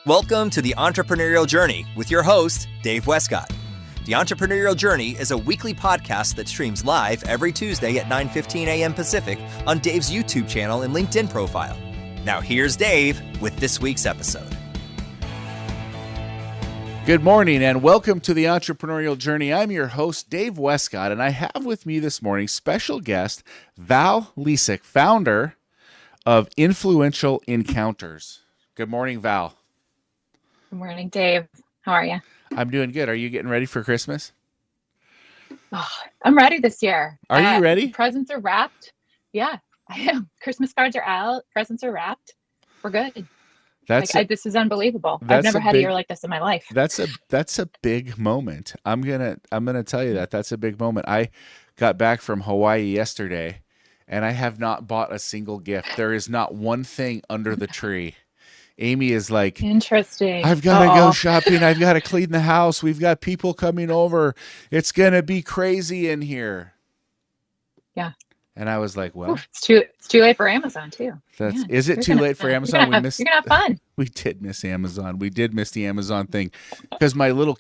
Welcome to the Entrepreneurial Journey with your host, Dave Westcott. The Entrepreneurial Journey is a weekly podcast that streams live every Tuesday at 9:15 a.m. Pacific on Dave's YouTube channel and LinkedIn profile. Now here's Dave with this week's episode. Good morning and welcome to the Entrepreneurial Journey. I'm your host, Dave Westcott, and I have with me this morning special guest, Val Lesak, founder of Influential Encounters. Good morning, Val. Good morning, Dave. How are you? I'm doing good. Are you getting ready for Christmas? Oh, I'm ready this year. Are you ready? Presents are wrapped. Yeah, I am. Christmas cards are out. Presents are wrapped. We're good. This is unbelievable. I've never had a year like this in my life. That's a big moment. I'm gonna tell you that's a big moment. I got back from Hawaii yesterday, and I have not bought a single gift. There is not one thing under the tree. Amy is like, interesting. I've got to go shopping. I've got to clean the house. We've got people coming over. It's going to be crazy in here. Yeah. And I was like, well, it's too late for Amazon too. Is it too late for Amazon? You're going to have fun. We did miss Amazon. We did miss the Amazon thing because my little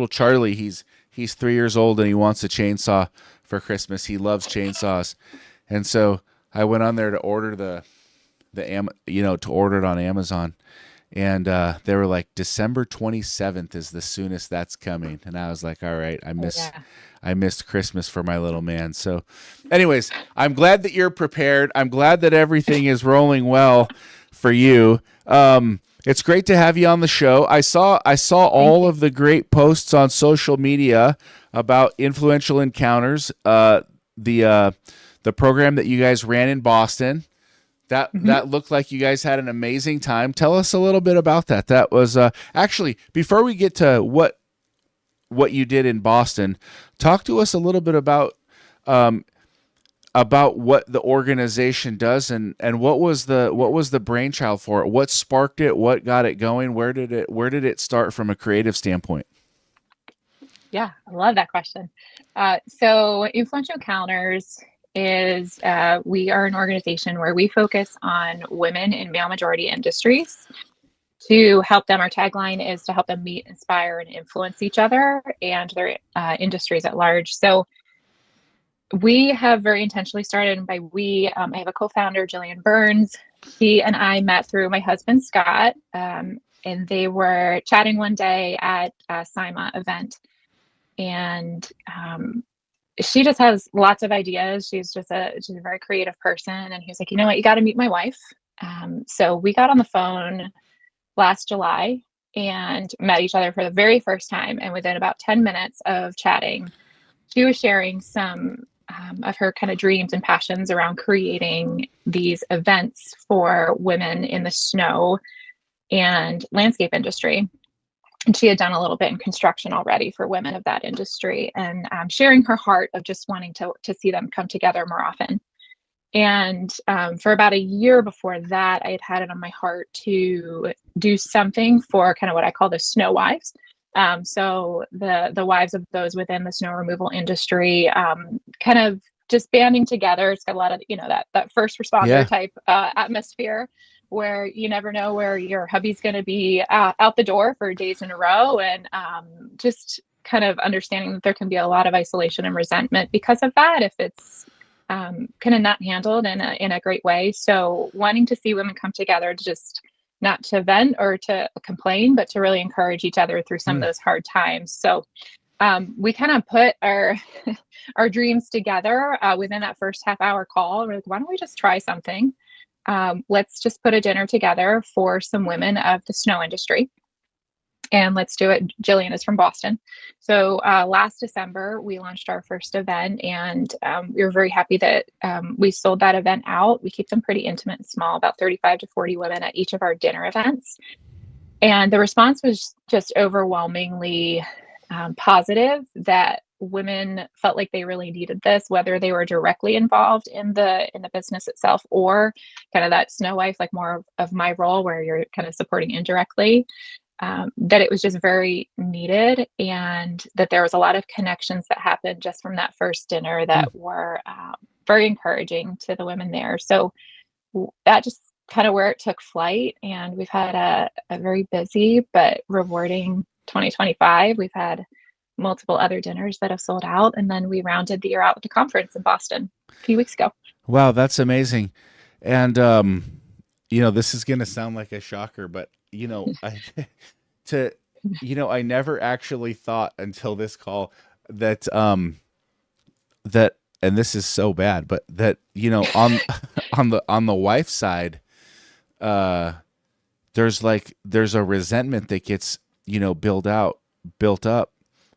Charlie, he's 3 years old and he wants a chainsaw for Christmas. He loves chainsaws. And so I went on there to order to order it on Amazon, and they were like, December 27th is the soonest that's coming, and I was like, all right, I missed Christmas for my little man. So, anyways, I'm glad that you're prepared. I'm glad that everything is rolling well for you. It's great to have you on the show. I saw all of the great posts on social media about Influential Encounters, the program that you guys ran in Boston. That looked like you guys had an amazing time. Tell us a little bit about that. That was actually, before we get to what you did in Boston, talk to us a little bit about what the organization does and what was the brainchild for it? What sparked it? What got it going? Where did it start from a creative standpoint? Yeah, I love that question. So Influential Encounters is we are an organization where we focus on women in male majority industries to help them. Our tagline is to help them meet, inspire, and influence each other and their industries at large. So we have very intentionally started, and by we, I have a co-founder, Jillian Burns. He and I met through my husband, Scott, and they were chatting one day at a SIMA event. And she just has lots of ideas. She's a very creative person. And he was like, you know what, you got to meet my wife. So we got on the phone last July and met each other for the very first time. And within about 10 minutes of chatting, she was sharing some of her kind of dreams and passions around creating these events for women in the snow and landscape industry. And she had done a little bit in construction already for women of that industry, and sharing her heart of just wanting to see them come together more often. And for about a year before that, I had it on my heart to do something for kind of what I call the snow wives. So the wives of those within the snow removal industry, kind of just banding together. It's got a lot of, that first responder type atmosphere, where you never know where your hubby's going to be out the door for days in a row. And just kind of understanding that there can be a lot of isolation and resentment because of that, if it's kind of not handled in a great way. So wanting to see women come together to just not to vent or to complain, but to really encourage each other through some of those hard times. So we kind of put our dreams together within that first half-hour call. We're like, why don't we just try something? Let's just put a dinner together for some women of the snow industry. And let's do it. Jillian is from Boston. So last December, we launched our first event, and we were very happy that we sold that event out. We keep them pretty intimate and small, about 35 to 40 women at each of our dinner events. And the response was just overwhelmingly positive, that women felt like they really needed this, whether they were directly involved in the business itself or kind of that snow wife, like more of my role where you're kind of supporting indirectly. That it was just very needed, and that there was a lot of connections that happened just from that first dinner that were very encouraging to the women there. So that just kind of where it took flight. And we've had a very busy but rewarding 2025. We've had multiple other dinners that have sold out. And then we rounded the year out with a conference in Boston a few weeks ago. Wow, that's amazing. And this is going to sound like a shocker, but to I never actually thought until this call that that and this is so bad, but that on on the wife's side, there's a resentment that gets built up,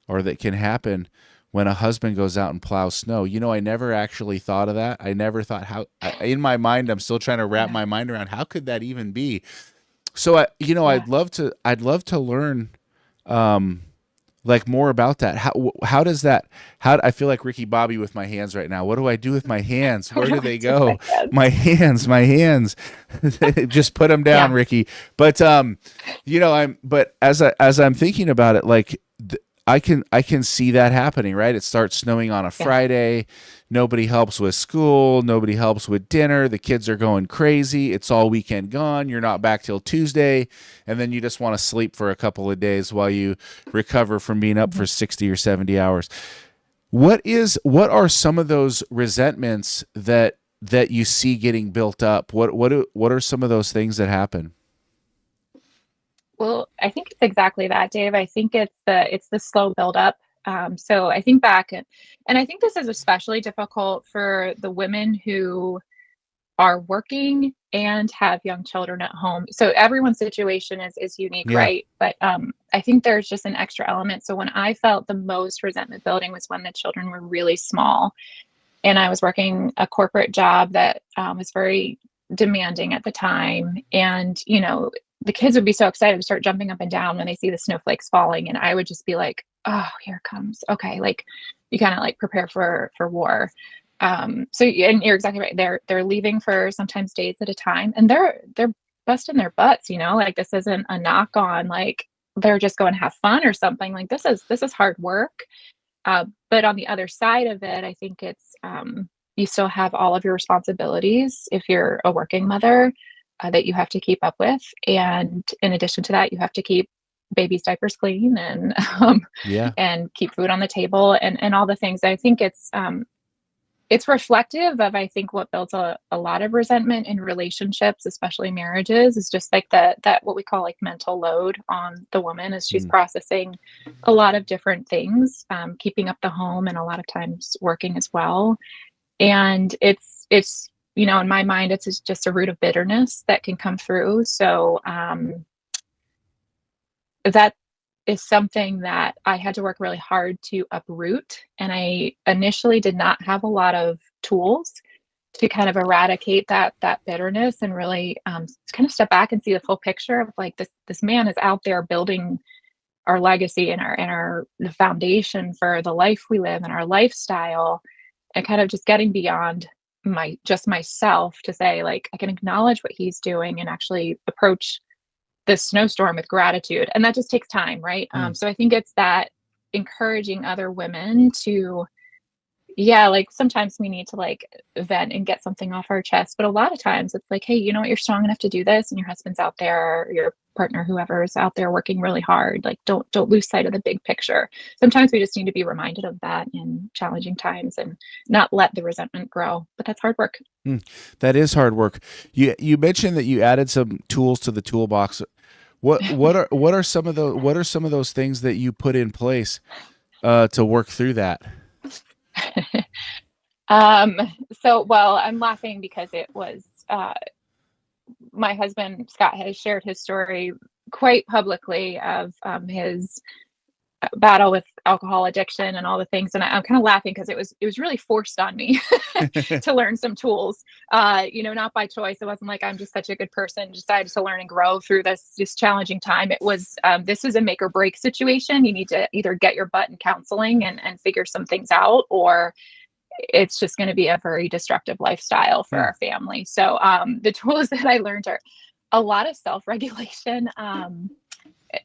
or that can happen when a husband goes out and plows snow. I never actually thought of that. I never thought in my mind, I'm still trying to wrap my mind around how could that even be. So I'd love to learn more about that. How does that, I feel like Ricky Bobby with my hands right now. What do I do with my hands? Where do they go? My hands. Just put them down, yeah. Ricky. But but as I'm thinking about it, I can see that happening, right? It starts snowing on a Friday. Nobody helps with school. Nobody helps with dinner. The kids are going crazy. It's all weekend gone. You're not back till Tuesday. And then you just want to sleep for a couple of days while you recover from being up for 60 or 70 hours. What are some of those resentments that you see getting built up? What are some of those things that happen? Well, I think it's exactly that, Dave. I think it's the slow buildup. So I think back, and I think this is especially difficult for the women who are working and have young children at home. So everyone's situation is unique, right? But I think there's just an extra element. So when I felt the most resentment building was when the children were really small, and I was working a corporate job that was very demanding at the time, and the kids would be so excited to start jumping up and down when they see the snowflakes falling. And I would just be like, oh, here it comes. Okay. You kind of prepare for war. And you're exactly right. They're leaving for sometimes days at a time, and they're busting their butts, this isn't a knock on, they're just going to have fun or something. This is hard work. But on the other side of it, I think it's, you still have all of your responsibilities if you're a working mother, that you have to keep up with. And in addition to that, you have to keep baby's diapers clean and and keep food on the table and all the things. I think it's reflective of, I think, what builds a lot of resentment in relationships, especially marriages, is just that what we call mental load on the woman as she's processing a lot of different things, keeping up the home and a lot of times working as well. And it's in my mind, it's just a root of bitterness that can come through. So that is something that I had to work really hard to uproot. And I initially did not have a lot of tools to kind of eradicate that bitterness and really kind of step back and see the full picture of this man is out there building our legacy and the foundation for the life we live and our lifestyle, and kind of just getting beyond myself to say, I can acknowledge what he's doing and actually approach this snowstorm with gratitude. And that just takes time, right? So I think it's that encouraging other women to, sometimes we need to vent and get something off our chest. But a lot of times it's hey, you know what, you're strong enough to do this, and your husband's out there, your partner, whoever's out there working really hard. Don't lose sight of the big picture. Sometimes we just need to be reminded of that in challenging times and not let the resentment grow. But that's hard work. That is hard work. You mentioned that you added some tools to the toolbox. What are some of those things that you put in place to work through that? I'm laughing because it was my husband Scott has shared his story quite publicly of his battle with alcohol addiction and all the things, and I'm kind of laughing because it was really forced on me to learn some tools, not by choice. It wasn't I'm just such a good person, decided to learn and grow through this challenging time. It was this is a make or break situation. You need to either get your butt in counseling and figure some things out, or it's just going to be a very destructive lifestyle for our family. So the tools that I learned are a lot of self-regulation,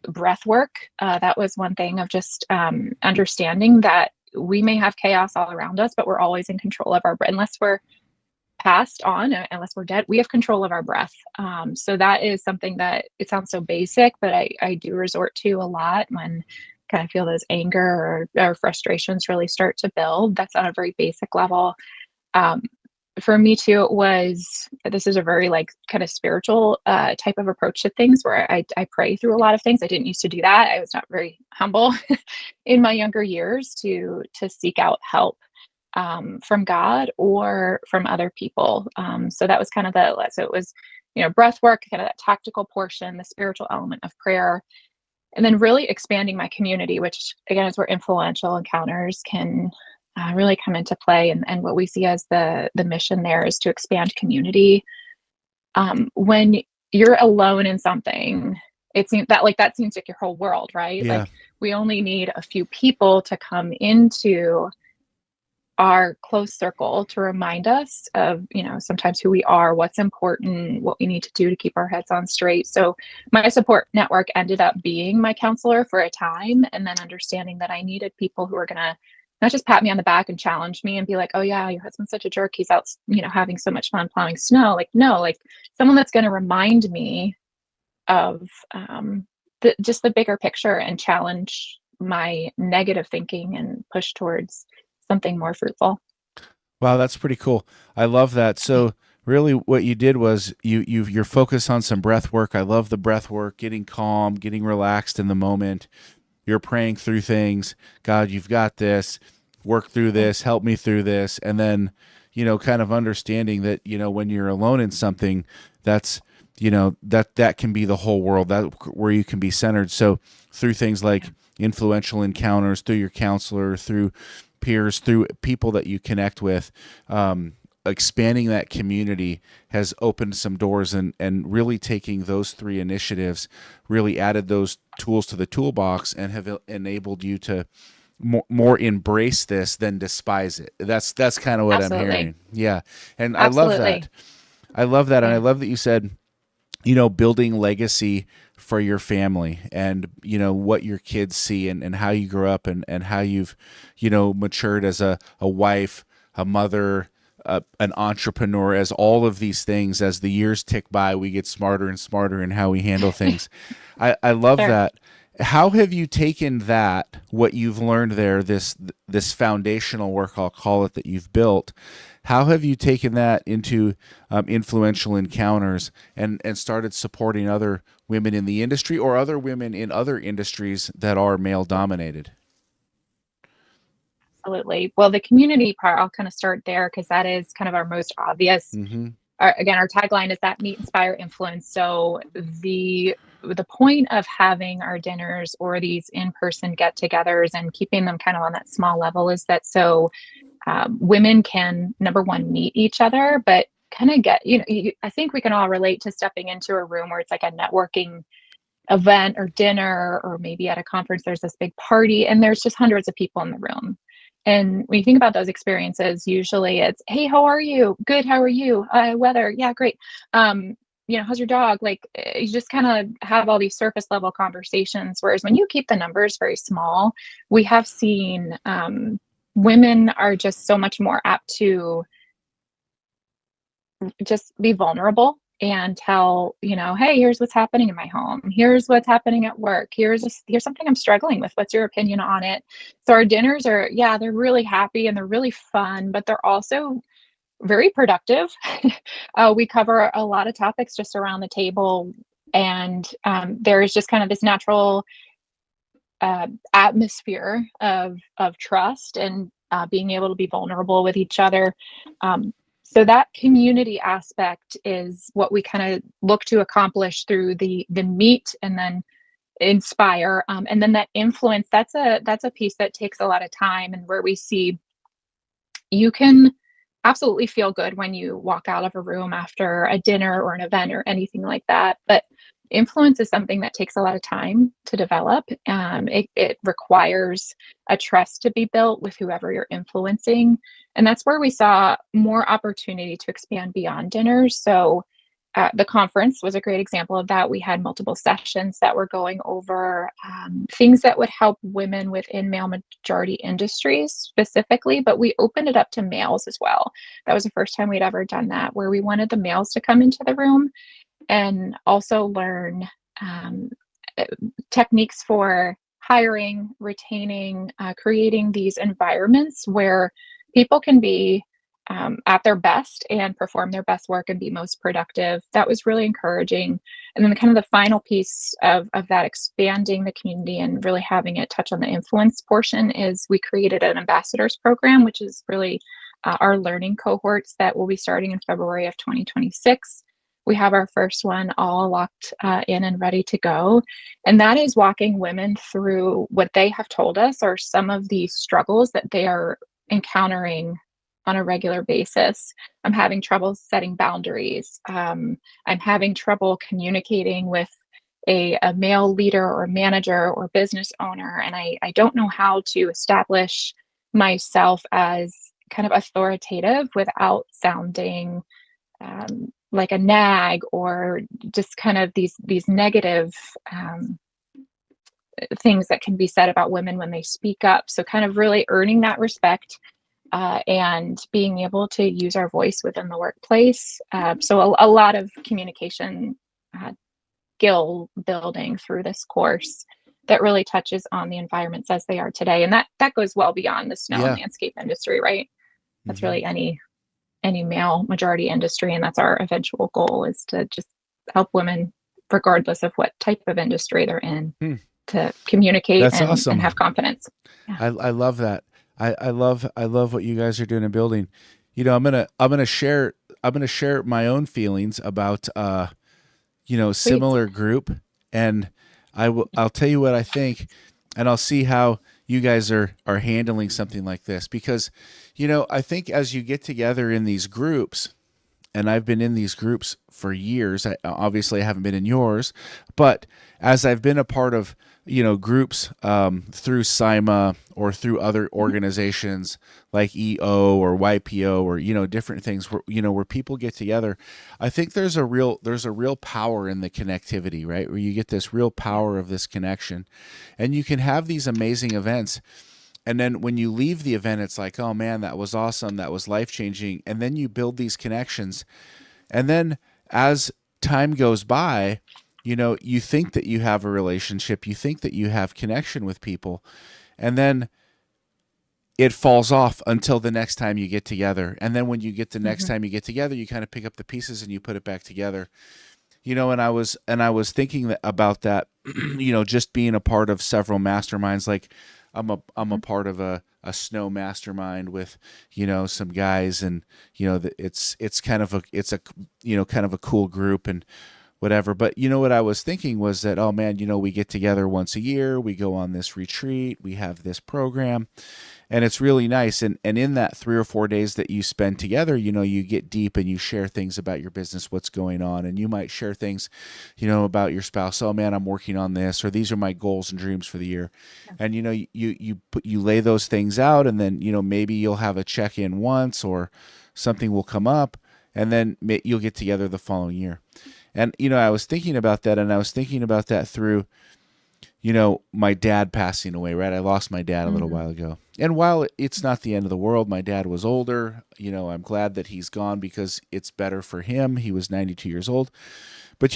breath work. That was one thing of just understanding that we may have chaos all around us, but we're always in control of our breath. Unless we're passed on, unless we're dead, we have control of our breath. So that is something that, it sounds so basic, but I do resort to a lot when kind of feel those anger or frustrations really start to build. That's on a very basic level. Um, for me too, this is a very like kind of spiritual type of approach to things, where I pray through a lot of things. I didn't used to do that. I was not very humble in my younger years to seek out help from God or from other people. So that was kind of so it was, breath work, kind of that tactical portion, the spiritual element of prayer, and then really expanding my community, which again is where influential encounters can really come into play. And what we see as the mission there is to expand community. When you're alone in something, it seems that seems like your whole world, right? Yeah. Like we only need a few people to come into our close circle to remind us of, sometimes who we are, what's important, what we need to do to keep our heads on straight. So my support network ended up being my counselor for a time, and then understanding that I needed people who were going to not just pat me on the back and challenge me and be like, oh yeah, your husband's such a jerk, he's out, having so much fun plowing snow. Like, no, like someone that's going to remind me of just the bigger picture and challenge my negative thinking and push towards something more fruitful. Wow, that's pretty cool. I love that. So really what you did was you're focused on some breath work. I love the breath work, getting calm, getting relaxed in the moment. You're praying through things. God, you've got this. Work through this. Help me through this. And then, kind of understanding that, when you're alone in something, that's, that can be the whole world, that where you can be centered. So through things like influential encounters, through your counselor, through peers, through people that you connect with, expanding that community has opened some doors, and really taking those three initiatives really added those tools to the toolbox and have enabled you to more embrace this than despise it. That's kind of what Absolutely. I'm hearing. Yeah. And Absolutely. I love that. And Yeah. I love that you said, building legacy for your family, and, what your kids see, and how you grew up, and how you've, matured as a wife, a mother, an entrepreneur, as all of these things. As the years tick by, we get smarter and smarter in how we handle things. I love Sure. that. How have you taken that, what you've learned there, this foundational work, I'll call it, that you've built? How have you taken that into influential encounters, and started supporting other women in the industry, or other women in other industries that are male dominated? Absolutely. Well, the community part, I'll kind of start there because that is kind of our most obvious. Mm-hmm. Our tagline is that meet, inspire, influence. So the point of having our dinners or these in-person get-togethers and keeping them kind of on that small level is that so women can, number one, meet each other, but kind of get, I think we can all relate to stepping into a room where it's like a networking event or dinner, or maybe at a conference, there's this big party and there's just hundreds of people in the room. And when you think about those experiences, usually it's, hey, how are you? Good. How are you? Weather. Yeah, great. How's your dog? Like, you just kind of have all these surface level conversations. Whereas when you keep the numbers very small, we have seen women are just so much more apt to just be vulnerable and tell, hey, here's what's happening in my home. Here's what's happening at work. Here's something I'm struggling with. What's your opinion on it? So our dinners are, they're really happy and they're really fun, but they're also very productive. We cover a lot of topics just around the table. And there's just kind of this natural atmosphere of trust and being able to be vulnerable with each other. So that community aspect is what we kind of look to accomplish through the meet and then inspire. And then that influence, that's a piece that takes a lot of time, and where we see you can absolutely feel good when you walk out of a room after a dinner or an event or anything like that. But influence is something that takes a lot of time to develop. It requires a trust to be built with whoever you're influencing. And that's where we saw more opportunity to expand beyond dinners. So the conference was a great example of that. We had multiple sessions that were going over things that would help women within male majority industries specifically, but we opened it up to males as well. That was the first time we'd ever done that, where we wanted the males to come into the room and also learn techniques for hiring, retaining, creating these environments where people can be at their best and perform their best work and be most productive. That was really encouraging. And then the final piece of that, expanding the community and really having it touch on the influence portion, is we created an ambassadors program, which is really our learning cohorts that will be starting in February of 2026. We have our first one all locked in and ready to go. And that is walking women through what they have told us are some of the struggles that they are encountering on a regular basis. I'm having trouble setting boundaries. I'm having trouble communicating with a male leader or manager or business owner. And I don't know how to establish myself as kind of authoritative without sounding like a nag, or just kind of these negative things that can be said about women when they speak up. So kind of really earning that respect and being able to use our voice within the workplace. So a lot of communication skill building through this course that really touches on the environments as they are today. And that goes well beyond the snow and landscape industry, right? That's really any male majority industry. And that's our eventual goal, is to just help women, regardless of what type of industry they're in, to communicate and have confidence. Yeah. I love that. I love what you guys are doing in building. You know, I'm gonna share my own feelings about similar group, and I'll tell you what I think, and I'll see how you guys are handling something like this, because I think as you get together in these groups, and I've been in these groups for years. Obviously I haven't been in yours, but as I've been a part of groups through SIMA or through other organizations like EO or YPO or different things where people get together, I think there's a real power in the connectivity, right? Where you get this real power of this connection, and you can have these amazing events. And then when you leave the event, it's like, oh man, that was awesome. That was life-changing. And then you build these connections. And then as time goes by, you think that you have a relationship, you think that you have connection with people, and then it falls off until the next time you get together. And then when you get the next time you get together, you kind of pick up the pieces and you put it back together. And I was thinking about that, just being a part of several masterminds. Like I'm a part of a snow mastermind with, some guys, and, it's kind of a cool group and whatever. But what I was thinking was that, oh man, we get together once a year, we go on this retreat, we have this program, and it's really nice. And in that 3 or 4 days that you spend together, you get deep and you share things about your business, what's going on. And you might share things, about your spouse. Oh man, I'm working on this, or these are my goals and dreams for the year. And, you lay those things out, and then, maybe you'll have a check-in once, or something will come up, and then you'll get together the following year. And, I was thinking about that, and I was thinking about that through, my dad passing away, right? I lost my dad a little while ago. And while it's not the end of the world, my dad was older. I'm glad that he's gone, because it's better for him. He was 92 years old. But,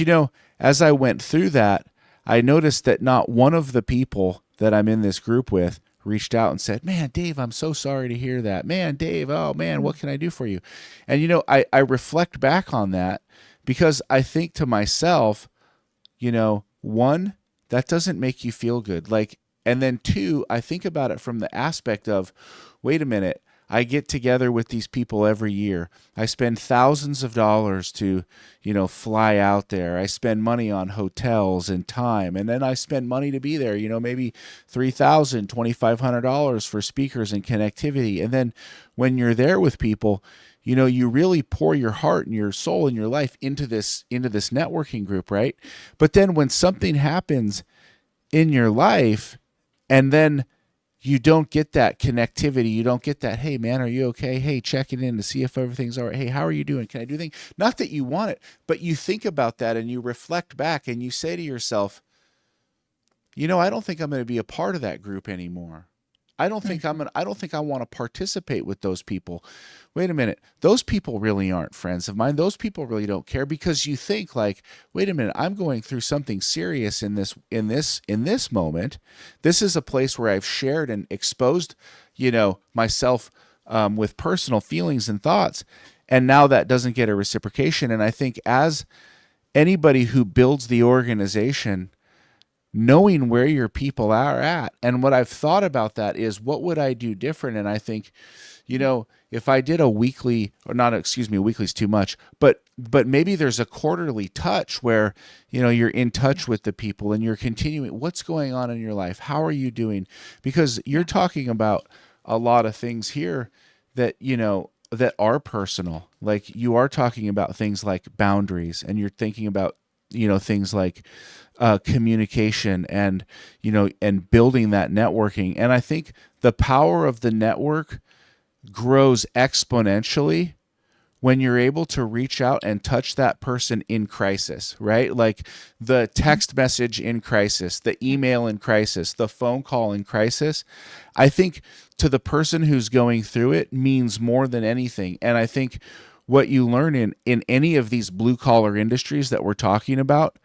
as I went through that, I noticed that not one of the people that I'm in this group with reached out and said, man, Dave, I'm so sorry to hear that. Man, Dave, oh man, what can I do for you? And, I reflect back on that, because I think to myself, one, that doesn't make you feel good. And then two, I think about it from the aspect of, wait a minute, I get together with these people every year. I spend thousands of dollars to, fly out there. I spend money on hotels and time, and then I spend money to be there, maybe $3,000, $2,500 for speakers and connectivity. And then when you're there with people, you really pour your heart and your soul and your life into this networking group, right? But then when something happens in your life, and then you don't get that connectivity. You don't get that, hey man, are you okay? Hey, checking in to see if everything's all right. Hey, how are you doing? Can I do things? Not that you want it, but you think about that and you reflect back and you say to yourself, I don't think I'm going to be a part of that group anymore. I don't think I don't think I want to participate with those people. Wait a minute. Those people really aren't friends of mine. Those people really don't care, because you think like, wait a minute, I'm going through something serious in this moment. This is a place where I've shared and exposed, myself with personal feelings and thoughts. And now that doesn't get a reciprocation. And I think as anybody who builds the organization, knowing where your people are at. And what I've thought about that is, what would I do different? And I think, if I did a weekly, or not, excuse me, weekly's too much, but maybe there's a quarterly touch where, you're in touch with the people and you're continuing, what's going on in your life? How are you doing? Because you're talking about a lot of things here that, that are personal. Like, you are talking about things like boundaries, and you're thinking about, things like communication and, and building that networking. And I think the power of the network grows exponentially when you're able to reach out and touch that person in crisis, right? Like the text message in crisis, the email in crisis, the phone call in crisis. I think to the person who's going through it means more than anything. And I think what you learn in any of these blue collar industries that we're talking about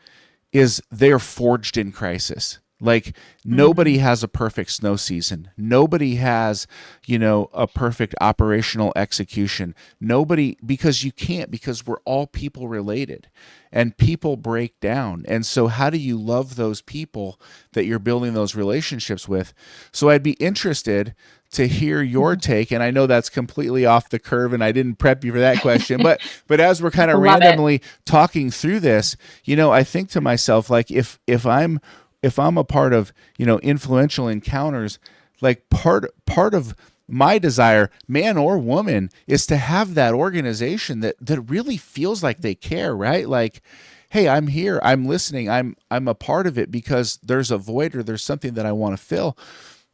is they're forged in crisis. Like nobody has a perfect snow season. Nobody has, a perfect operational execution. Nobody, because you can't, because we're all people related and people break down. And so how do you love those people that you're building those relationships with? So I'd be interested to hear your take. And I know that's completely off the curve and I didn't prep you for that question, but as we're kind of randomly talking through this, I think to myself, like if I'm a part of, influential encounters, like part of my desire, man or woman, is to have that organization that really feels like they care, right? Like, hey, I'm here, I'm listening, I'm a part of it because there's a void or there's something that I want to fill.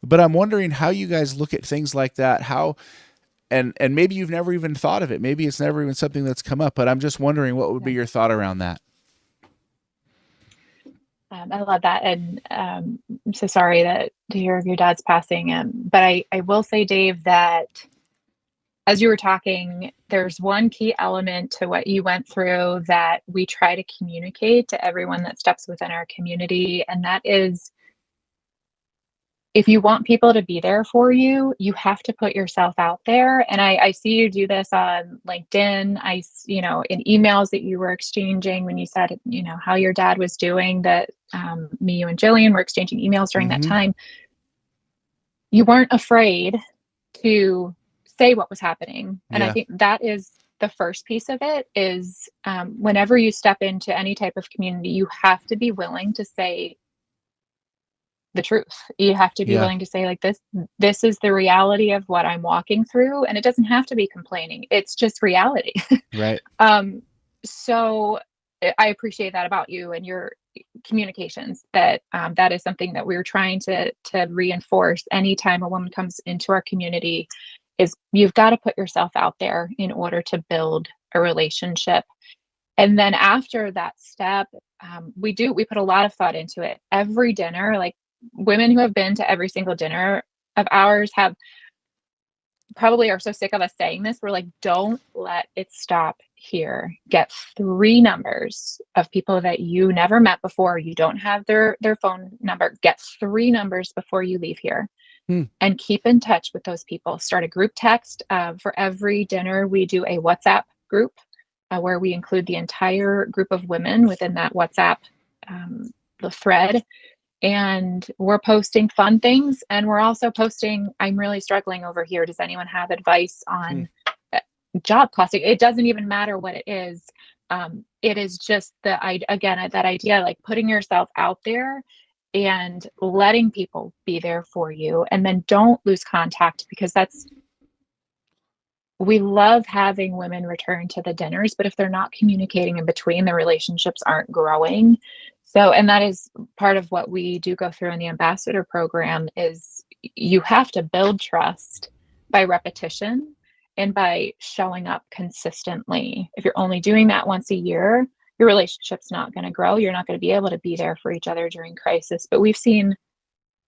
But I'm wondering how you guys look at things like that, how, and maybe you've never even thought of it. Maybe it's never even something that's come up, but I'm just wondering what would be your thought around that. I love that. And I'm so sorry to hear of your dad's passing. But I will say, Dave, that as you were talking, there's one key element to what you went through that we try to communicate to everyone that steps within our community. And that is, if you want people to be there for you, you have to put yourself out there. And I see you do this on LinkedIn. In emails that you were exchanging when you said, how your dad was doing, that me, you, and Jillian were exchanging emails during that time. You weren't afraid to say what was happening. And I think that is the first piece of it is whenever you step into any type of community, you have to be willing to say the truth. You have to be willing to say, like, this is the reality of what I'm walking through. And it doesn't have to be complaining. It's just reality. Right. So I appreciate that about you and your communications, that that is something that we're trying to reinforce anytime a woman comes into our community, is you've got to put yourself out there in order to build a relationship. And then after that step, we put a lot of thought into it. Every dinner, like, women who have been to every single dinner of ours are so sick of us saying this. We're like, don't let it stop here. Get 3 numbers of people that you never met before. You don't have their phone number. Get 3 numbers before you leave here and keep in touch with those people. Start a group text. For every dinner, we do a WhatsApp group where we include the entire group of women within that WhatsApp the thread. And we're posting fun things. And we're also posting, I'm really struggling over here. Does anyone have advice on job costing? It doesn't even matter what it is. It is just that idea, like putting yourself out there and letting people be there for you. And then don't lose contact, because we love having women return to the dinners, but if they're not communicating in between, the relationships aren't growing. So, and that is part of what we do go through in the ambassador program is, you have to build trust by repetition and by showing up consistently. If you're only doing that once a year, your relationship's not going to grow. You're not going to be able to be there for each other during crisis. But we've seen,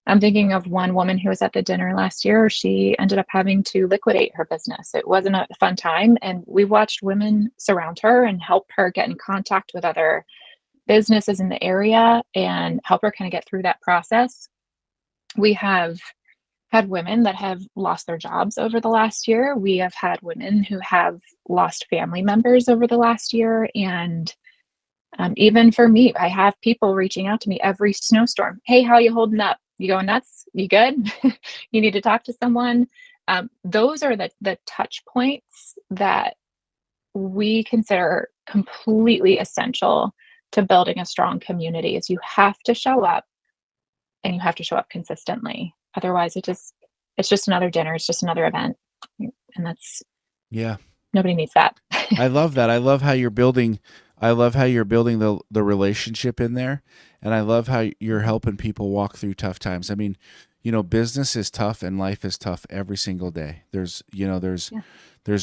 I'm thinking of one woman who was at the dinner last year. She ended up having to liquidate her business. It wasn't a fun time. And we watched women surround her and help her get in contact with other businesses in the area and help her kind of get through that process. We have had women that have lost their jobs over the last year. We have had women who have lost family members over the last year. And even for me, I have people reaching out to me every snowstorm. Hey, how you holding up? You going nuts? You good? You need to talk to someone. Those are the touch points that we consider completely essential to building a strong community. Is you have to show up, and you have to show up consistently. Otherwise, it's just another dinner. It's just another event, and that's nobody needs that. I love that. I love how you're building. I love how you're building the relationship in there, and I love how you're helping people walk through tough times. I mean, business is tough and life is tough every single day. There's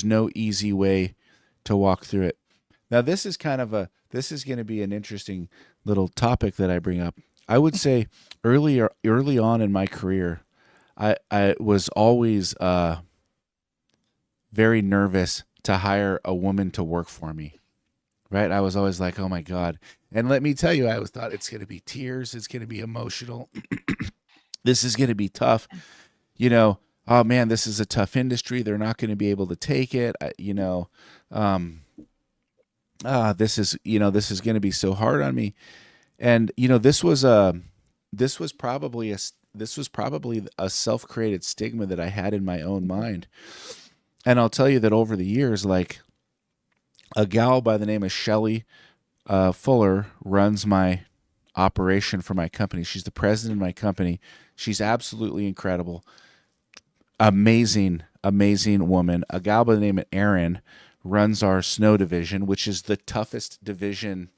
no easy way to walk through it. Now, this is going to be an interesting little topic that I bring up. I would say early on in my career, I was always very nervous to hire a woman to work for me. Right? I was always like, oh my God. And let me tell you, I always thought it's going to be tears. It's going to be emotional. This is going to be tough. Oh man, this is a tough industry. They're not going to be able to take it. This is going to be so hard on me. And, this was probably a self-created stigma that I had in my own mind. And I'll tell you that over the years, like, a gal by the name of Shelly Fuller runs my operation for my company. She's the president of my company. She's absolutely incredible. Amazing woman. A gal by the name of Erin runs our snow division, which is the toughest division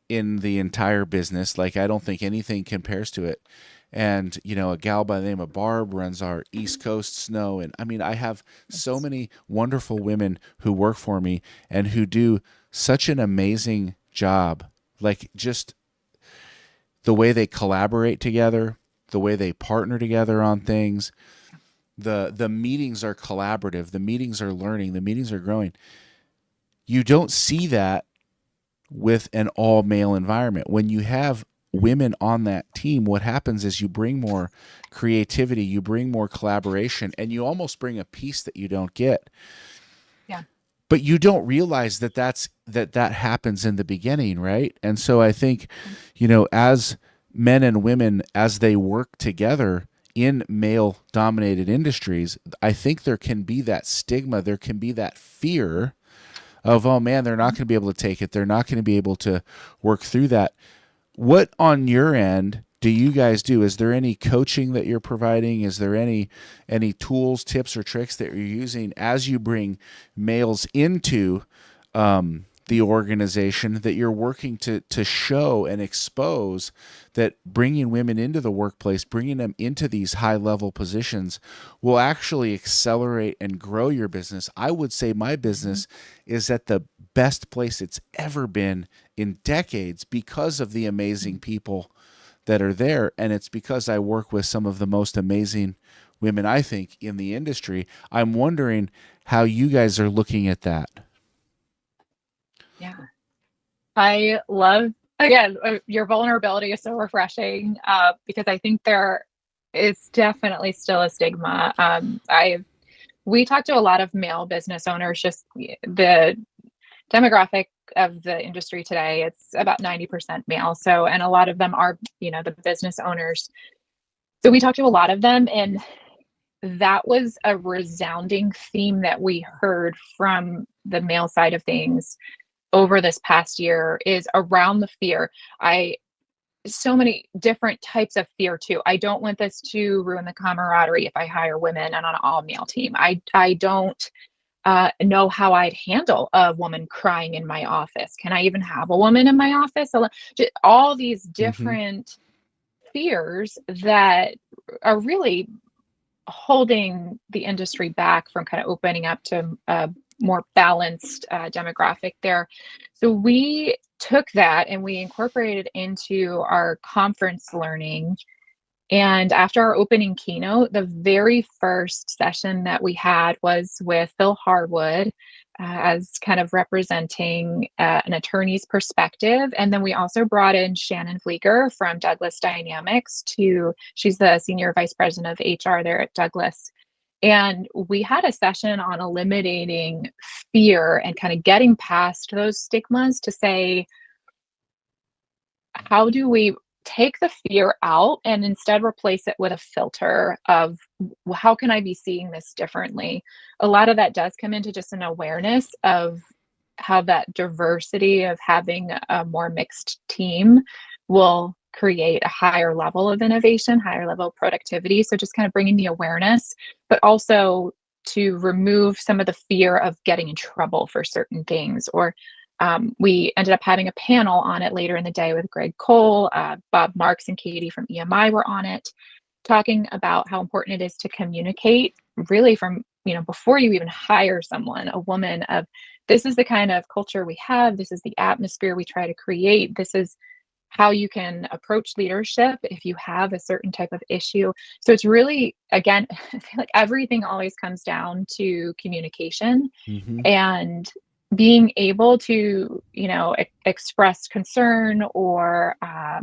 in the entire business. Like, I don't think anything compares to it. And, a gal by the name of Barb runs our East Coast snow. And I mean, I have so many wonderful women who work for me and who do such an amazing job. Like, just the way they collaborate together, the way they partner together on things. The meetings are collaborative. The meetings are learning. The meetings are growing. You don't see that with an all-male environment. When you have women on that team, what happens is you bring more creativity, you bring more collaboration, and you almost bring a piece that you don't get. Yeah. But you don't realize that happens in the beginning, right? And so I think, as men and women, as they work together in male-dominated industries, I think there can be that stigma, there can be that fear of, oh man, they're not going to be able to take it. They're not going to be able to work through that. What on your end do you guys do? Is there any coaching that you're providing? Is there any tools, tips, or tricks that you're using as you bring males into the organization, that you're working to show and expose that bringing women into the workplace, bringing them into these high-level positions will actually accelerate and grow your business? I would say my business is at the best place it's ever been in decades because of the amazing people that are there, and it's because I work with some of the most amazing women, I think, in the industry. I'm wondering how you guys are looking at that. Yeah. I love, again, your vulnerability is so refreshing because I think there is definitely still a stigma. We talk to a lot of male business owners, just the demographic of the industry today, it's about 90% male. So, and a lot of them are, the business owners. So we talk to a lot of them, and that was a resounding theme that we heard from the male side of things over this past year is around the fear. So many different types of fear too. I don't want this to ruin the camaraderie if I hire women and on an all male team. I don't know how I'd handle a woman crying in my office. Can I even have a woman in my office? All these different fears that are really holding the industry back from kind of opening up to a more balanced demographic there. So we took that and we incorporated into our conference learning. And after our opening keynote, the very first session that we had was with Phil Harwood as kind of representing an attorney's perspective. And then we also brought in Shannon Vlieger from Douglas Dynamics she's the senior vice president of HR there at Douglas. And we had a session on eliminating fear and kind of getting past those stigmas to say, how do we take the fear out and instead replace it with a filter of how can I be seeing this differently? A lot of that does come into just an awareness of how that diversity of having a more mixed team will create a higher level of innovation, higher level of productivity. So just kind of bringing the awareness, but also to remove some of the fear of getting in trouble for certain things. Or we ended up having a panel on it later in the day with Greg Cole, Bob Marks and Katie from EMI were on it, talking about how important it is to communicate really from, before you even hire someone, a woman, of this is the kind of culture we have, this is the atmosphere we try to create, this is how you can approach leadership if you have a certain type of issue. So it's really, again, I feel like everything always comes down to communication and being able to, express concern or a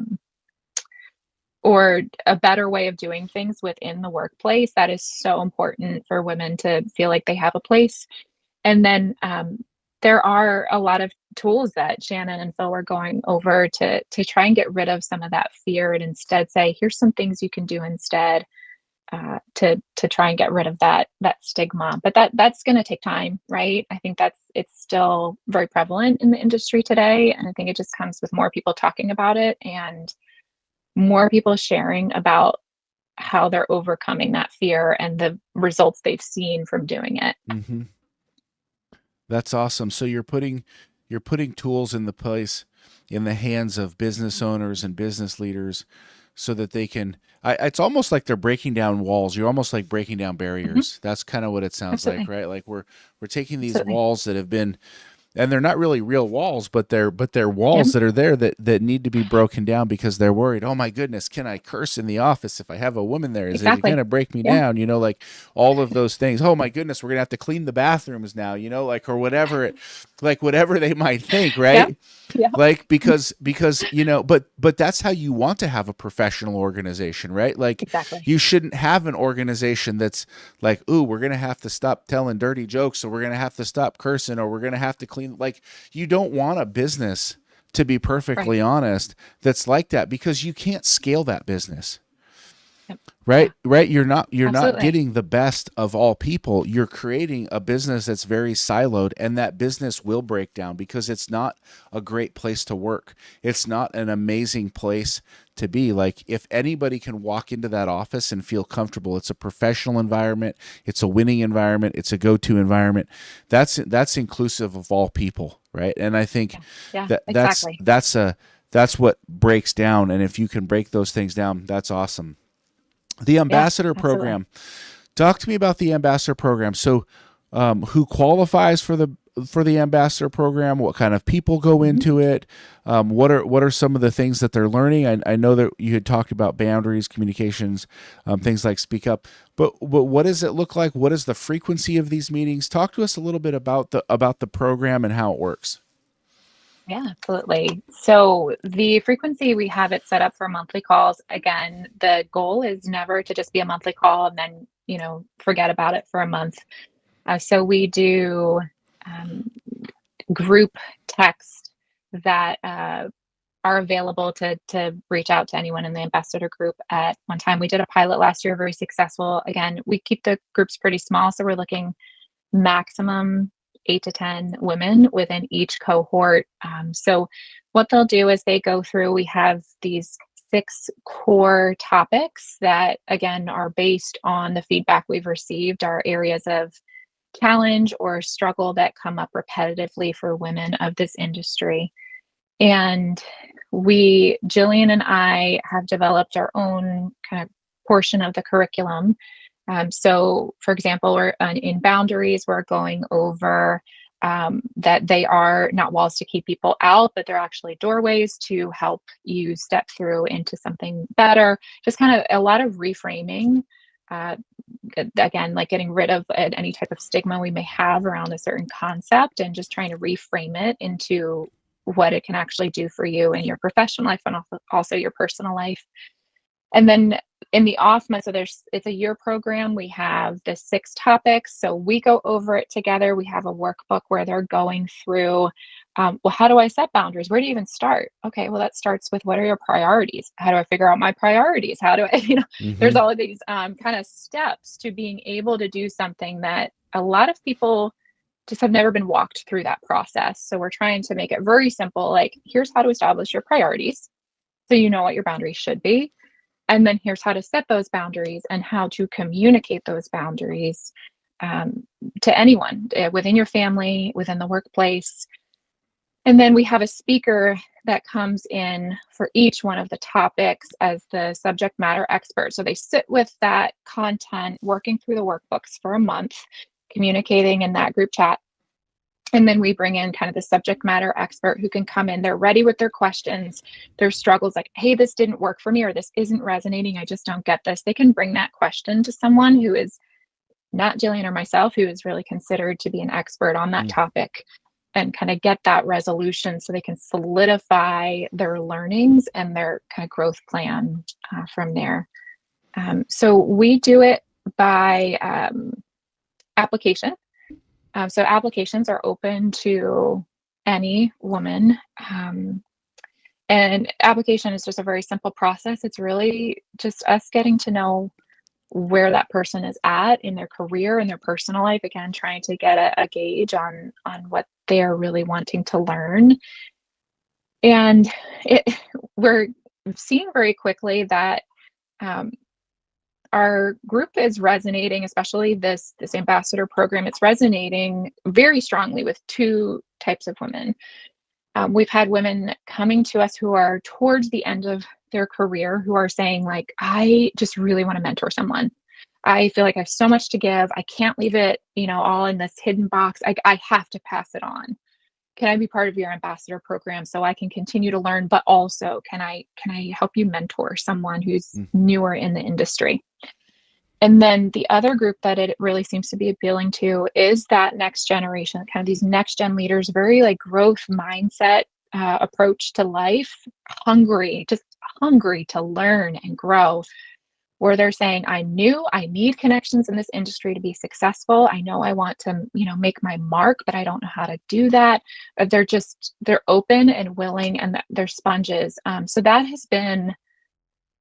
better way of doing things within the workplace. That is so important for women to feel like they have a place. And then there are a lot of tools that Shannon and Phil were going over to try and get rid of some of that fear and instead say, here's some things you can do instead to try and get rid of that stigma. But that's going to take time, right? I think it's still very prevalent in the industry today. And I think it just comes with more people talking about it and more people sharing about how they're overcoming that fear and the results they've seen from doing it. Mm-hmm. That's awesome. So you're putting tools in the place in the hands of business owners and business leaders so that they can, it's almost like they're breaking down walls. You're almost like breaking down barriers. That's kind of what it sounds like, right? Like we're taking these walls that have been, and they're not really real walls, but they're walls that are there that need to be broken down because they're worried. Oh my goodness, can I curse in the office if I have a woman there? Is it going to break me down? Like all of those things. Oh my goodness, we're going to have to clean the bathrooms now, or whatever whatever they might think, right? Yeah. Like because but that's how you want to have a professional organization, right? Like you shouldn't have an organization that's like, ooh, we're going to have to stop telling dirty jokes, or we're going to have to stop cursing, or we're going to have to clean. Like you don't want a business, to be perfectly honest, that's like that, because you can't scale that business. Right. You're not getting the best of all people. You're creating a business that's very siloed, and that business will break down because it's not a great place to work. It's not an amazing place to be. Like if anybody can walk into that office and feel comfortable, it's a professional environment, it's a winning environment, it's a go-to environment. That's inclusive of all people, right? And I think that's what breaks down. And if you can break those things down, that's awesome. The ambassador program. Talk to me about the ambassador program. So, who qualifies for the ambassador program? What kind of people go into it? What are some of the things that they're learning? I know that you had talked about boundaries, communications, things like speak up. But what does it look like? What is the frequency of these meetings? Talk to us a little bit about the program and how it works. Yeah, absolutely. So the frequency, we have it set up for monthly calls. Again, the goal is never to just be a monthly call and then, forget about it for a month. So we do group text that are available to reach out to anyone in the ambassador group at one time. We did a pilot last year, very successful. Again, we keep the groups pretty small, so we're looking maximum 8 to 10 women within each cohort. So what they'll do is they go through, we have these 6 core topics that, again, are based on the feedback we've received, are areas of challenge or struggle that come up repetitively for women of this industry. And Jillian and I have developed our own kind of portion of the curriculum So, for example, we're in boundaries, we're going over that they are not walls to keep people out, but they're actually doorways to help you step through into something better. Just kind of a lot of reframing. Uh, Again, like getting rid of any type of stigma we may have around a certain concept and just trying to reframe it into what it can actually do for you in your professional life and also your personal life. And then in the off month, so it's a year program. We have the 6 topics. So we go over it together. We have a workbook where they're going through, well, how do I set boundaries? Where do you even start? Okay, well, that starts with what are your priorities? How do I figure out my priorities? How do I, there's all of these kind of steps to being able to do something that a lot of people just have never been walked through that process. So we're trying to make it very simple. Like, here's how to establish your priorities, so you know what your boundaries should be. And then here's how to set those boundaries and how to communicate those boundaries to anyone within your family, within the workplace. And then we have a speaker that comes in for each one of the topics as the subject matter expert. So they sit with that content, working through the workbooks for a month, communicating in that group chat. And then we bring in kind of the subject matter expert who can come in. They're ready with their questions, their struggles, like, hey, this didn't work for me, or this isn't resonating. I just don't get this. They can bring that question to someone who is not Jillian or myself, who is really considered to be an expert on that topic, and kind of get that resolution so they can solidify their learnings and their kind of growth plan from there. So we do it by application. So applications are open to any woman. And application is just a very simple process. It's really just us getting to know where that person is at in their career and their personal life. Again, trying to get a gauge on what they're really wanting to learn. And we're seeing very quickly that our group is resonating, especially this ambassador program. It's resonating very strongly with 2 types of women. We've had women coming to us who are towards the end of their career, who are saying, like, I just really want to mentor someone. I feel like I have so much to give. I can't leave it, all in this hidden box. I have to pass it on. Can I be part of your ambassador program so I can continue to learn, but also can I help you mentor someone who's newer in the industry? And then the other group that it really seems to be appealing to is that next generation, kind of these next gen leaders, very like growth mindset approach to life, just hungry to learn and grow, where they're saying, I need connections in this industry to be successful. I know I want to, make my mark, but I don't know how to do that. They're open and willing, and they're sponges. So that has been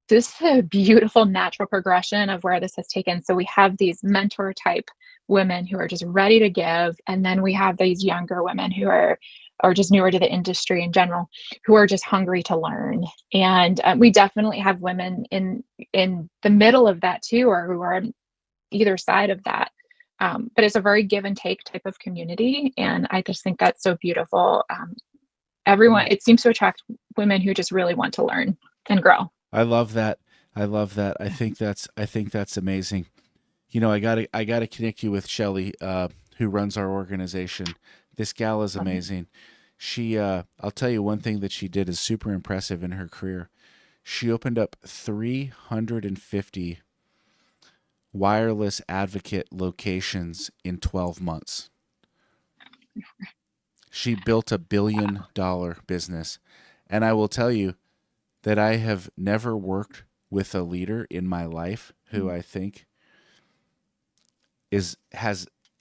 just a beautiful natural progression of where this has taken. So we have these mentor type women who are just ready to give. And then we have these younger women who are just newer to the industry in general, who are just hungry to learn. And we definitely have women in the middle of that too, or who are on either side of that. But it's a very give and take type of community. And I just think that's so beautiful. It seems to attract women who just really want to learn and grow. I love that. I think that's amazing. I gotta connect you with Shelly, who runs our organization. This gal is amazing. She, I'll tell you one thing that she did is super impressive in her career. She opened up 350 wireless advocate locations in 12 months. She built $1 billion business. And I will tell you that I have never worked with a leader in my life who I think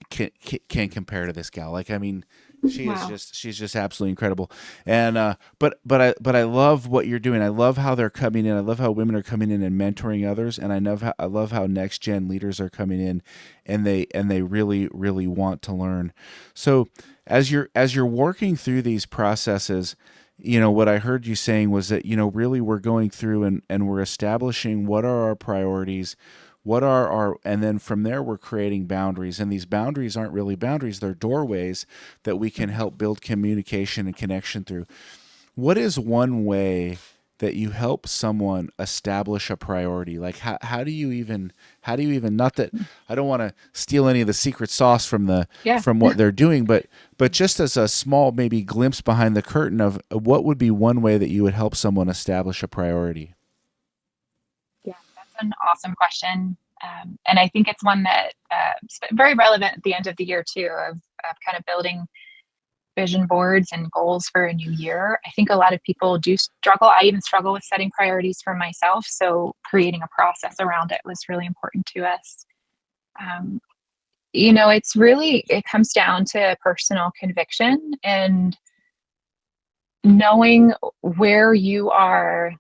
can compare to this gal. Like, I mean, she's just absolutely incredible. And but I love what you're doing. I love how they're coming in. I love how women are coming in and mentoring others. And I love how next gen leaders are coming in, and they really, really want to learn. So as you're working through these processes, what I heard you saying was that, really we're going through and we're establishing what are our priorities, and then from there we're creating boundaries. And these boundaries aren't really boundaries. They're doorways that we can help build communication and connection through. What is one way that you help someone establish a priority? Like how do you even not that I don't want to steal any of the secret sauce from Yeah. from what they're doing, but just as a small maybe glimpse behind the curtain of what would be one way that you would help someone establish a priority? Yeah, that's an awesome question. And I think it's one that is very relevant at the end of the year too, of kind of building vision boards and goals for a new year. I think a lot of people do struggle. I even struggle with setting priorities for myself. So creating a process around it was really important to us. It comes down to personal conviction and knowing where you are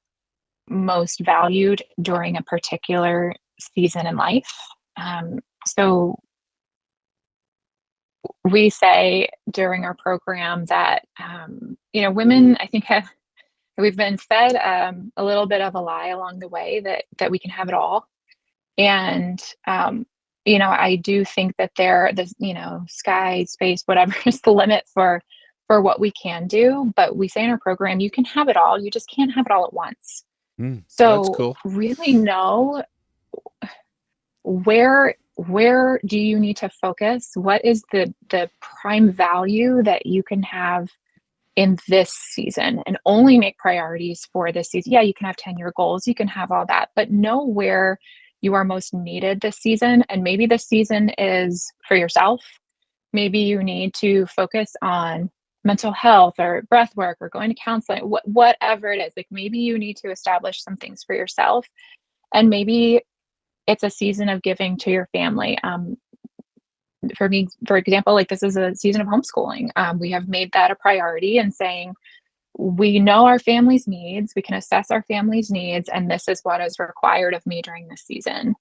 most valued during a particular season in life. So we say during our program that, women, I think, we've been fed a little bit of a lie along the way that we can have it all. And, I do think that sky, space, whatever is the limit for what we can do. But we say in our program, you can have it all. You just can't have it all at once. That's So cool. really know where do you need to focus? What is the prime value that you can have in this season, and only make priorities for this season? Yeah, you can have 10-year goals, you can have all that, but know where you are most needed this season. And maybe this season is for yourself. Maybe you need to focus on mental health or breath work or going to counseling, whatever it is. Like maybe you need to establish some things for yourself, and maybe it's a season of giving to your family. For me, for example, like this is a season of homeschooling. We have made that a priority and saying, we know our family's needs, we can assess our family's needs, and this is what is required of me during this season.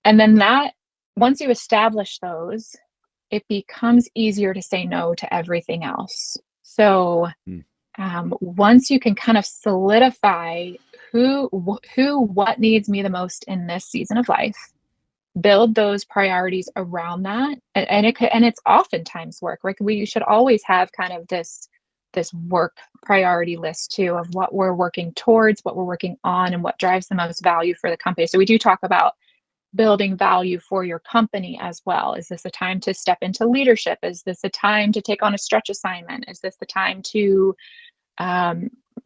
And then once you establish those, it becomes easier to say no to everything else. So once you can kind of solidify what needs me the most in this season of life, build those priorities around that, and it's oftentimes work. Like we should always have kind of this work priority list too, of what we're working towards, what we're working on, and what drives the most value for the company. So we do talk about building value for your company as well. Is this a time to step into leadership? Is this a time to take on a stretch assignment? Is this the time to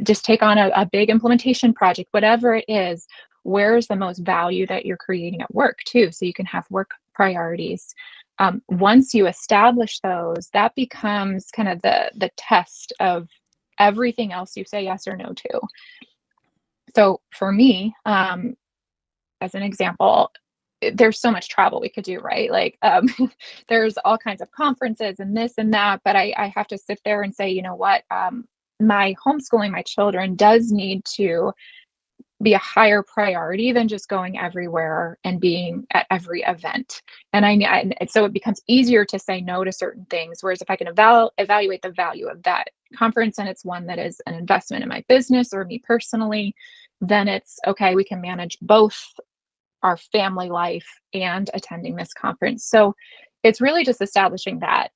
just take on a big implementation project? Whatever it is, where's the most value that you're creating at work too, so you can have work priorities. Once you establish those, that becomes kind of the test of everything else you say yes or no to. So for me, as an example, there's so much travel we could do, right? Like there's all kinds of conferences and this and that, but I have to sit there and say, you know what, my homeschooling my children does need to be a higher priority than just going everywhere and being at every event. And so it becomes easier to say no to certain things. Whereas if I can evaluate the value of that conference, and it's one that is an investment in my business or me personally, then it's okay, we can manage both our family life and attending this conference. So it's really just establishing that,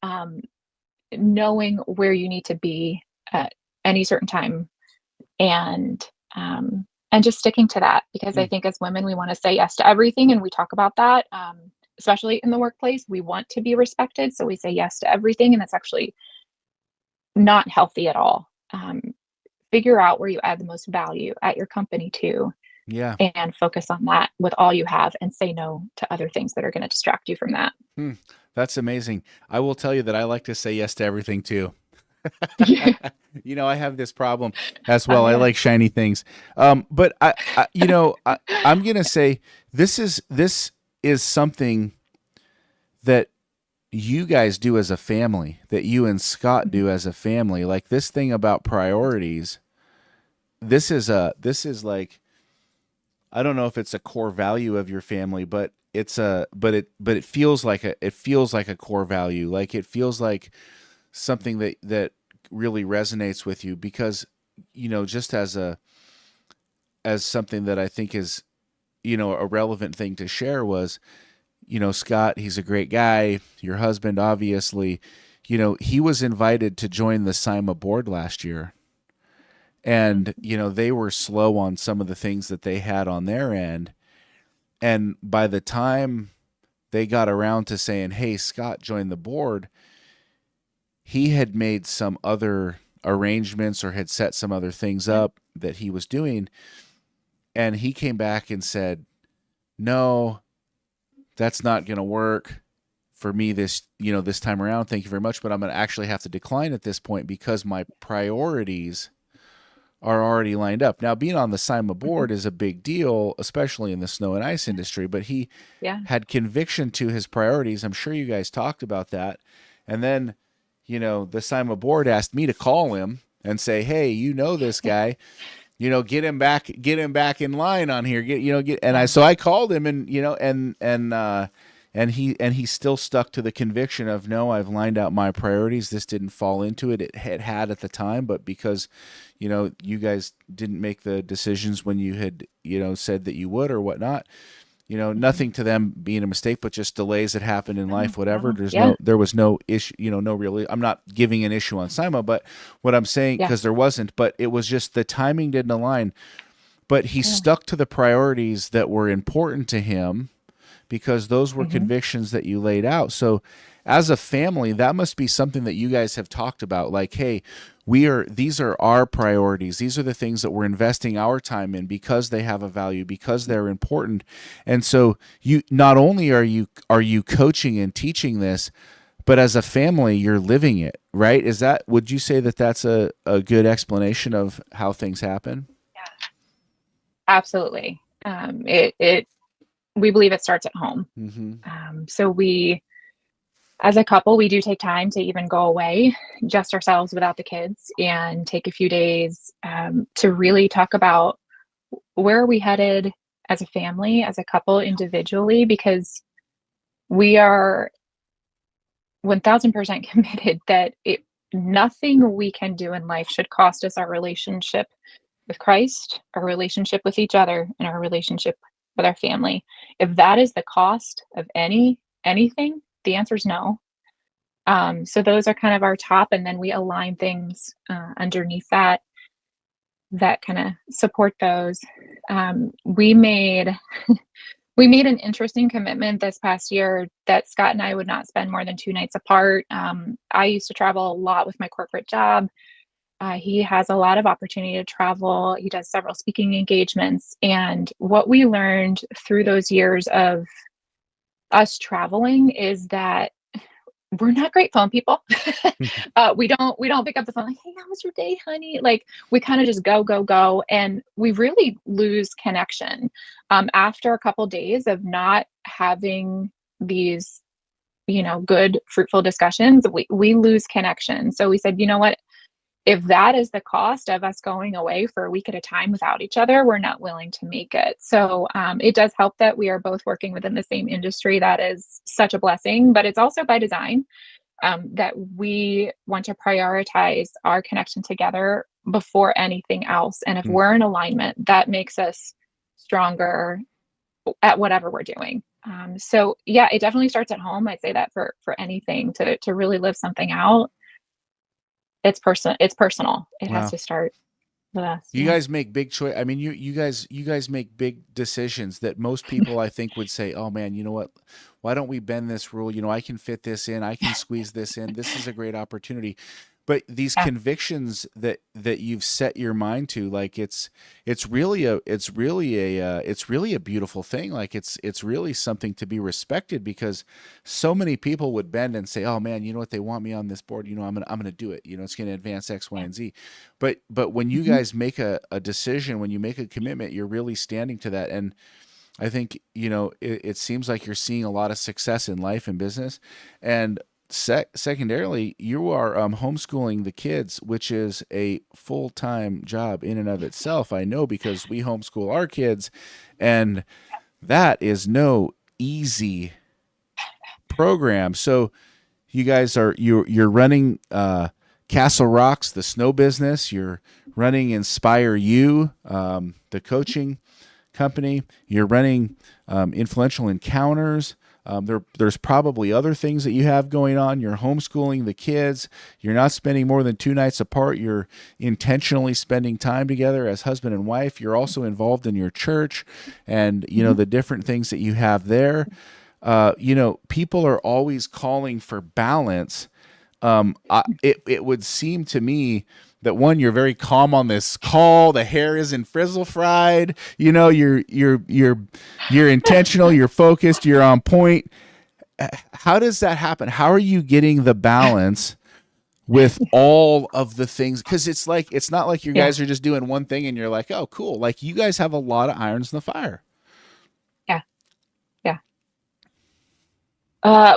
knowing where you need to be at any certain time, and just sticking to that, because I think as women, we want to say yes to everything. And we talk about that, especially in the workplace, we want to be respected. So we say yes to everything, and that's actually not healthy at all. Figure out where you add the most value at your company too. Yeah. And focus on that with all you have, and say no to other things that are going to distract you from that. That's amazing. I will tell you that I like to say yes to everything too. I have this problem as well. I like shiny things. But I'm going to say this is something that you guys do as a family, that you and Scott do as a family. Like this thing about priorities, this is like, I don't know if it's a core value of your family, but it feels like a core value. Like it feels like something that really resonates with you, because just as something that I think is a relevant thing to share was, Scott, he's a great guy, your husband, obviously, he was invited to join the SIMA board last year, And, they were slow on some of the things that they had on their end. And by the time they got around to saying, hey, Scott joined the board, he had made some other arrangements or had set some other things up that he was doing. And he came back and said, no, that's not going to work for me this time around. Thank you very much. But I'm going to actually have to decline at this point because my priorities are already lined up. Now, being on the SIMA board is a big deal, especially in the snow and ice industry, but he had conviction to his priorities. I'm sure you guys talked about that. And then, the SIMA board asked me to call him and say, hey, this guy, get him back in line on here. So I called him and he still stuck to the conviction of, no, I've lined out my priorities. This didn't fall into it. It had at the time, but because, you guys didn't make the decisions when you had, said that you would or whatnot, nothing to them being a mistake, but just delays that happen in life, whatever. There was no issue, no real, I'm not giving an issue on SIMA, but what I'm saying, because there wasn't, but it was just the timing didn't align, but he stuck to the priorities that were important to him because those were convictions that you laid out. So as a family, that must be something that you guys have talked about. Like, hey, these are our priorities. These are the things that we're investing our time in because they have a value, because they're important. And so you not only are you coaching and teaching this, but as a family, you're living it, right? Would you say that that's a good explanation of how things happen? Yeah, absolutely. We believe it starts at home. So we, as a couple, we do take time to even go away, just ourselves without the kids, and take a few days to really talk about where are we headed as a family, as a couple, individually, because we are 1000% committed that nothing we can do in life should cost us our relationship with Christ, our relationship with each other, and our relationship with our family. If that is the cost of anything, the answer is no. So those are kind of our top, and then we align things underneath that kind of support those. We made an interesting commitment this past year that Scott and I would not spend more than 2 nights apart. I used to travel a lot with my corporate job. He has a lot of opportunity to travel. He does several speaking engagements. And what we learned through those years of us traveling is that we're not great phone people. We don't pick up the phone like, hey, how was your day, honey? Like, we kind of just go. And we really lose connection. After a couple days of not having these, good, fruitful discussions, we lose connection. So we said, you know what? If that is the cost of us going away for a week at a time without each other, we're not willing to make it. So it does help that we are both working within the same industry. That is such a blessing, but it's also by design that we want to prioritize our connection together before anything else. And if we're in alignment, that makes us stronger at whatever we're doing. So yeah, it definitely starts at home. I'd say that for anything to really live something out. It's personal. It has to start with us. You guys make big choice. I mean, you guys make big decisions that most people, I think, would say, "Oh man, you know what? Why don't we bend this rule? I can fit this in. I can squeeze this in. This is a great opportunity." But these convictions that you've set your mind to, like it's really a beautiful thing. Like it's really something to be respected, because so many people would bend and say, "Oh man, you know what? They want me on this board. I'm gonna do it. It's gonna advance X, Y, and Z." But when you guys make a decision, when you make a commitment, you're really standing to that. And I think it seems like you're seeing a lot of success in life and business, and secondarily, you are homeschooling the kids, which is a full-time job in and of itself. I know, because we homeschool our kids, and that is no easy program. So you guys you're running Castle Rocks, the snow business. You're running Inspire You, the coaching company. You're running Influential Encounters. There's probably other things that you have going on. You're homeschooling the kids. You're not spending more than 2 nights apart. You're intentionally spending time together as husband and wife. You're also involved in your church and, the different things that you have there. People are always calling for balance. It would seem to me that one, you're very calm on this call. The hair isn't frizzle fried. You're intentional. You're focused. You're on point. How does that happen? How are you getting the balance with all of the things? Because it's not like you guys are just doing one thing and you're like, oh, cool. Like you guys have a lot of irons in the fire. Yeah. Yeah.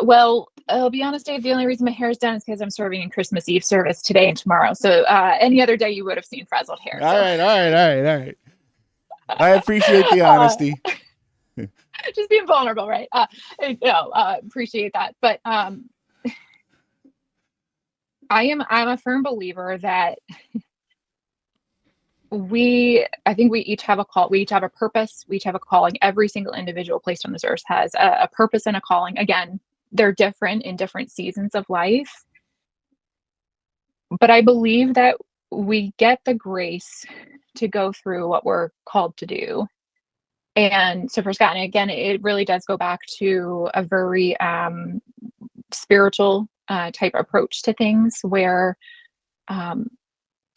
Well, I'll be honest, Dave, the only reason my hair is done is because I'm serving in Christmas Eve service today and tomorrow. So any other day you would have seen frazzled hair. All right. I appreciate the honesty. Just being vulnerable, right? Appreciate that. But I'm a firm believer that I think we each have a call. We each have a purpose. We each have a calling. Every single individual placed on this earth has a purpose and a calling. Again, they're different in different seasons of life. But I believe that we get the grace to go through what we're called to do. And so for Scott, and again, it really does go back to a very spiritual type approach to things where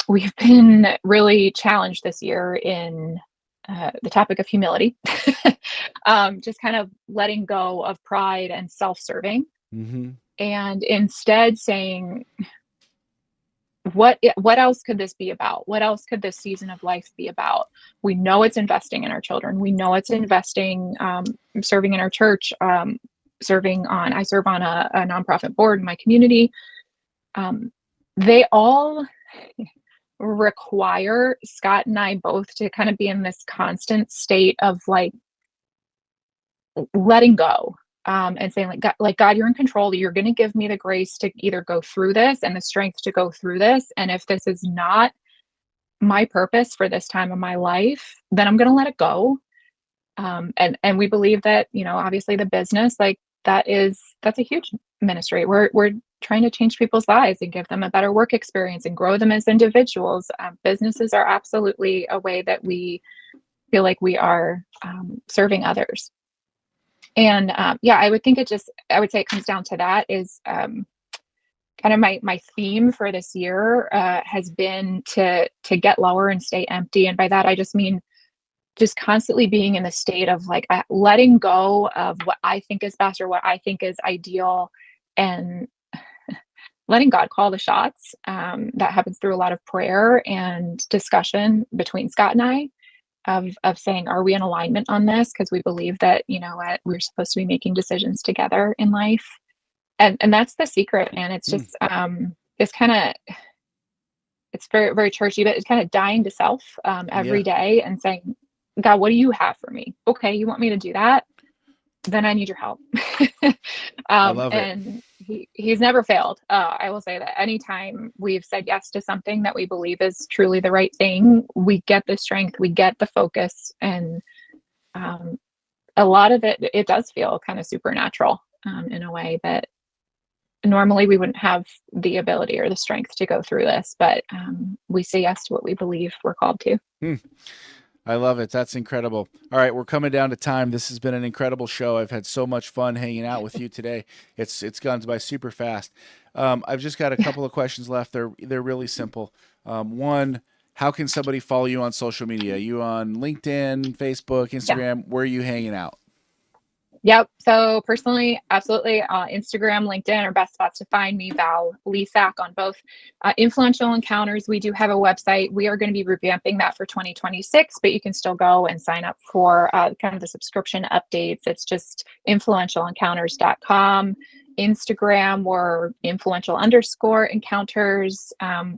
we've been really challenged this year in the topic of humility, just kind of letting go of pride and self-serving, and instead saying, what else could this be about? What else could this season of life be about? We know it's investing in our children. We know it's investing, serving in our church, I serve on a nonprofit board in my community. They all require Scott and I both to kind of be in this constant state of like letting go, and saying God, you're in control. You're going to give me the grace to either go through this and the strength to go through this. And if this is not my purpose for this time of my life, then I'm going to let it go. And we believe that, obviously the business, that's a huge ministry. We're trying to change people's lives and give them a better work experience and grow them as individuals. Businesses are absolutely a way that we feel like we are serving others. And I would say it comes down to that is kind of my theme for this year has been to get lower and stay empty. And by that, I just mean just constantly being in the state of letting go of what I think is best or what I think is ideal, and letting God call the shots. That happens through a lot of prayer and discussion between Scott and I of saying, are we in alignment on this? Because we believe that, we're supposed to be making decisions together in life. And that's the secret, man. It's just, it's very, very churchy, but it's kind of dying to self every day and saying, God, what do you have for me? Okay, you want me to do that? Then I need your help. I love it. And he's never failed. I will say that anytime we've said yes to something that we believe is truly the right thing, we get the strength, we get the focus, and a lot of it does feel kind of supernatural in a way that normally we wouldn't have the ability or the strength to go through this, but we say yes to what we believe we're called to. I love it. That's incredible. All right, we're coming down to time. This has been an incredible show. I've had so much fun hanging out with you today. It's gone by super fast. I've just got a couple of questions left. They're really simple. One, how can somebody follow you on social media? You on LinkedIn, Facebook, Instagram? Where are you hanging out? Yep. So personally, absolutely. Instagram, LinkedIn are best spots to find me. Val Lesak on both. Influential Encounters, we do have a website. We are going to be revamping that for 2026, but you can still go and sign up for kind of the subscription updates. It's just influentialencounters.com. Instagram, we're influential_encounters.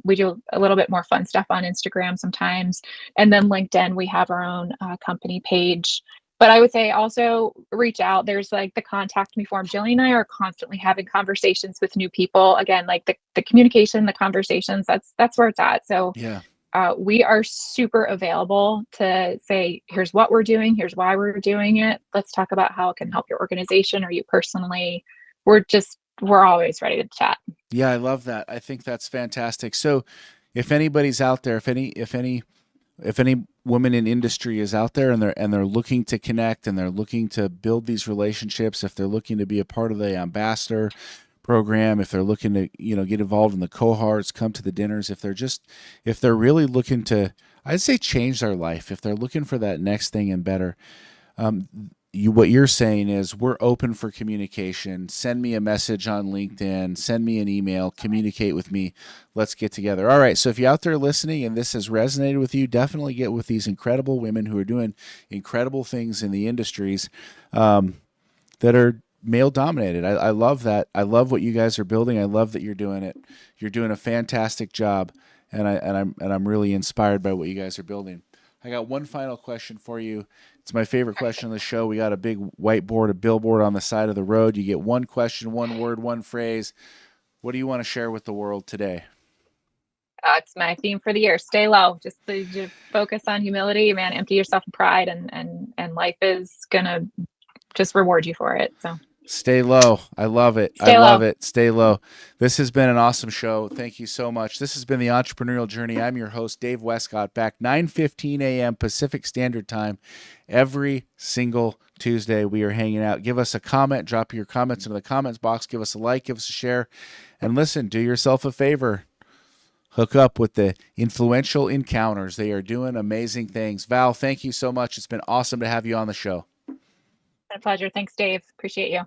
We do a little bit more fun stuff on Instagram sometimes. And then LinkedIn, we have our own company page. But I would say also reach out. There's the contact me form. Jillian and I are constantly having conversations with new people. Again, the communication, the conversations, that's where it's at. So we are super available to say, here's what we're doing, here's why we're doing it. Let's talk about how it can help your organization or you personally. We're always ready to chat. Yeah, I love that. I think that's fantastic. So if anybody's out there, if any woman in industry is out there and they're looking to connect and they're looking to build these relationships, if they're looking to be a part of the ambassador program, if they're looking to, get involved in the cohorts, come to the dinners, if they're really looking to, I'd say, change their life, if they're looking for that next thing and better, what you're saying is we're open for communication. Send me a message on LinkedIn, send me an email, communicate with me. Let's get together. All right. So if you're out there listening and this has resonated with you, definitely get with these incredible women who are doing incredible things in the industries that are male dominated. I love that. I love what you guys are building. I love that you're doing it. You're doing a fantastic job. And I'm really inspired by what you guys are building. I got one final question for you. It's my favorite question on the show. We got a big whiteboard, a billboard on the side of the road. You get one question, one word, one phrase. What do you want to share with the world today? It's my theme for the year. Stay low. Just focus on humility, man. Empty yourself of pride, and life is gonna just reward you for it. So stay low. I love it. I love it. Stay low. This has been an awesome show. Thank you so much. This has been the Entrepreneurial Journey. I'm your host, Dave Westcott, back 9:15 a.m. Pacific Standard Time every single Tuesday. We are hanging out. Give us a comment. Drop your comments into the comments box. Give us a like. Give us a share. And listen, do yourself a favor. Hook up with the Influential Encounters. They are doing amazing things. Val, thank you so much. It's been awesome to have you on the show. My pleasure. Thanks, Dave. Appreciate you.